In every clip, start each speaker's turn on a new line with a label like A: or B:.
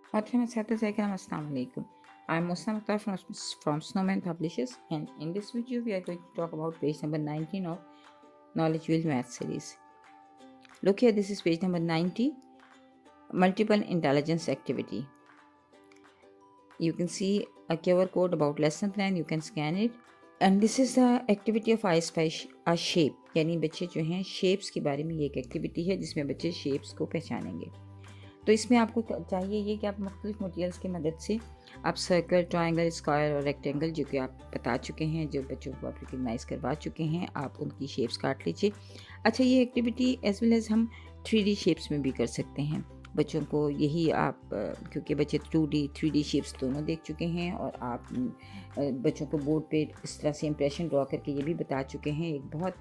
A: Assalamualaikum. I'm Muslim Akhtar from Snowman Publishers, and in this video, we are going to talk about page number 19 of Knowledge Wheel Math series. Look here, this is page number 90, Multiple Intelligence Activity. You can see a QR code about lesson plan, you can scan it. And this is the activity of I Spy a Shape, यानी बच्चे जो हैं shapes के बारे में ये एक activity है जिसमें बच्चे शेप्स को पहचानेंगे। तो इसमें आपको चाहिए ये कि आप मुख्तलिफ मटेरियल्स की मदद से आप सर्कल, ट्रायंगल, स्क्वायर और रेक्टेंगल जो कि आप बता चुके हैं, जो बच्चों को आप रिकगनाइज़ करवा चुके हैं, आप उनकी शेप्स काट लीजिए। अच्छा, ये एक्टिविटी एज वेल एज़ हम 3D शेप्स में भी कर सकते हैं। बच्चों को यही आप क्योंकि बच्चे 2D 3D शेप्स दोनों देख चुके हैं और आप बच्चों को बोर्ड पे इस तरह से इंप्रेशन ड्रॉ करके ये भी बता चुके हैं।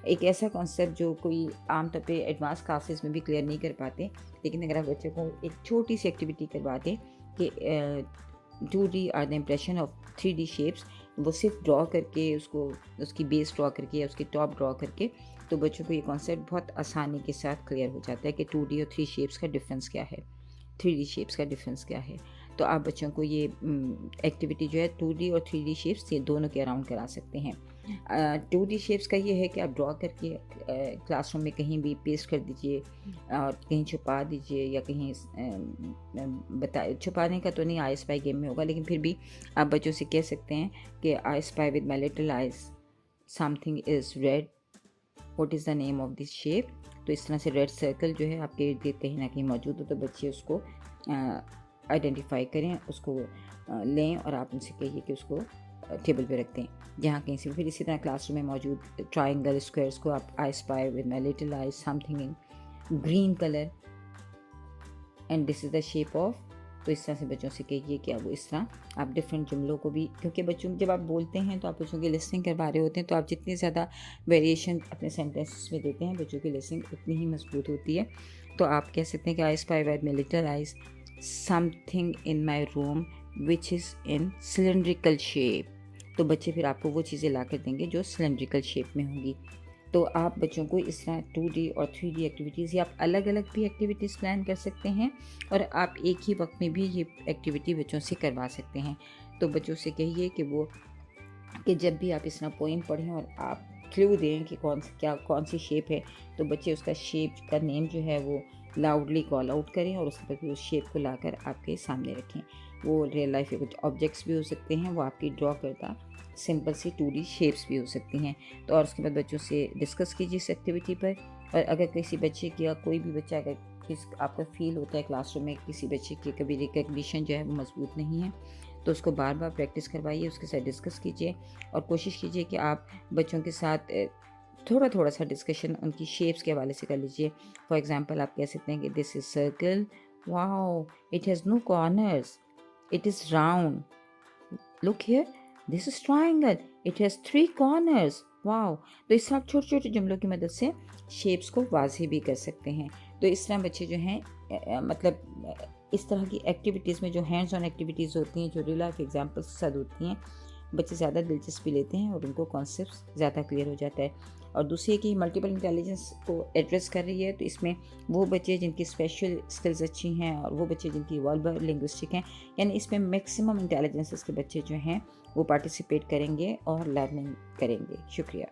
A: एक ऐसा कॉन्सेप्ट जो कोई आमतौर पे एडवांस क्लासेस में भी क्लियर नहीं कर पाते, लेकिन अगर आप बच्चों को एक छोटी सी एक्टिविटी करवा दें कि 2D are the impression of 3D shapes, वो सिर्फ ड्रॉ करके उसको उसकी बेस ड्रॉ करके या उसकी टॉप ड्रॉ करके, तो बच्चों को ये कॉन्सेप्ट बहुत आसानी के साथ क्लियर हो जाता है कि 2D और 3 शेप्स का डिफरेंस क्या है, 3D शेप्स का डिफरेंस क्या है। तो आप बच्चों को ये एक्टिविटी जो है 2D और 3D शेप्स ये दोनों के अराउंड करा सकते हैं। 2D शेप्स का ये है कि आप ड्रॉ करके क्लासरूम में कहीं भी पेस्ट कर दीजिए और कहीं छुपा दीजिए या कहीं छुपाने का तो नहीं, आई स्पाई गेम में होगा, लेकिन फिर भी आप बच्चों से कह सकते हैं कि I spy with my little eyes something is red, what is the name of this shape. तो इस तरह से रेड सर्कल जो है आपके इर्द गिर्द कहीं ना कहीं मौजूद हो, तो बच्चे उसको आइडेंटिफाई करें, उसको लें और आप उनसे कहिए कि उसको टेबल पे रखते हैं जहाँ कहीं से। फिर इसी तरह क्लासरूम में मौजूद ट्रायंगल, स्क्वायर्स को आप I spy with my little eyes something in green colour and this is the shape of. तो इस तरह से बच्चों से कहिए कि अब इस तरह आप डिफरेंट जुमलों को भी, क्योंकि बच्चों जब आप बोलते हैं तो आप बच्चों की लिसनिंग करवा रहे होते हैं, तो आप जितनी ज़्यादा वेरिएशन अपने सेंटेंसेस में देते हैं बच्चों की लिसनिंग उतनी ही मजबूत होती है। तो आप कह सकते हैं कि I spy with my little eyes something in my room which is in cylindrical shape. तो बच्चे फिर आपको वो चीज़ें ला कर देंगे जो सिलेंड्रिकल शेप में होंगी। तो आप बच्चों को इस तरह 2D और 3D एक्टिविटीज़ या आप अलग अलग भी एक्टिविटीज़ प्लान कर सकते हैं और आप एक ही वक्त में भी ये एक्टिविटी बच्चों से करवा सकते हैं। तो बच्चों से कहिए कि जब भी आप इस तरह पोइम पढ़ें और आप क्लू दें कि कौन सी शेप है, तो बच्चे उसका शेप का नेम जो है वो लाउडली कॉल आउट करें और उसके बाद फिर उस शेप को लाकर आपके सामने रखें। वो रियल लाइफ के कुछ ऑब्जेक्ट्स भी हो सकते हैं, वो आपकी ड्रॉ करता सिंपल सी 2D शेप्स भी हो सकती हैं। तो और उसके बाद बच्चों से डिस्कस कीजिए इस एक्टिविटी पर। और अगर किसी बच्चे की या कोई भी बच्चा अगर आपका फील होता है क्लासरूम में किसी बच्चे की कभी रिकग्निशन जो है वो मजबूत नहीं है, तो उसको बार बार प्रैक्टिस करवाइए, उसके साथ डिस्कस कीजिए और कोशिश कीजिए कि आप बच्चों के साथ थोड़ा सा डिस्कशन उनकी शेप्स के हवाले से कर लीजिए। फॉर एग्जांपल आप कह सकते हैं कि this is circle, wow it has no corners, it is round, look here this is triangle, it has 3 corners, wow. तो इस तरह आप छोटे छोटे जुमलों की मदद से शेप्स को वाज़ेह भी कर सकते हैं। तो इस तरह बच्चे जो हैं मतलब इस तरह की एक्टिविटीज़ में जो हैंड्स ऑन एक्टिविटीज़ होती हैं, जो रियल लाइफ एग्जाम्पल्स के साथ होती हैं, बच्चे ज़्यादा दिलचस्पी लेते हैं और उनको कॉन्सेप्ट ज़्यादा क्लियर हो जाता है। और दूसरी कि मल्टीपल इंटेलिजेंस को एड्रेस कर रही है, तो इसमें वो बच्चे जिनकी स्पेशल स्किल्स अच्छी हैं और वो बच्चे जिनकी वर्बल लिंग्विस्टिक हैं, यानी इसमें मैक्सिमम इंटेलिजेंसेस के बच्चे जो हैं वो पार्टिसिपेट करेंगे और लर्निंग करेंगे। शुक्रिया।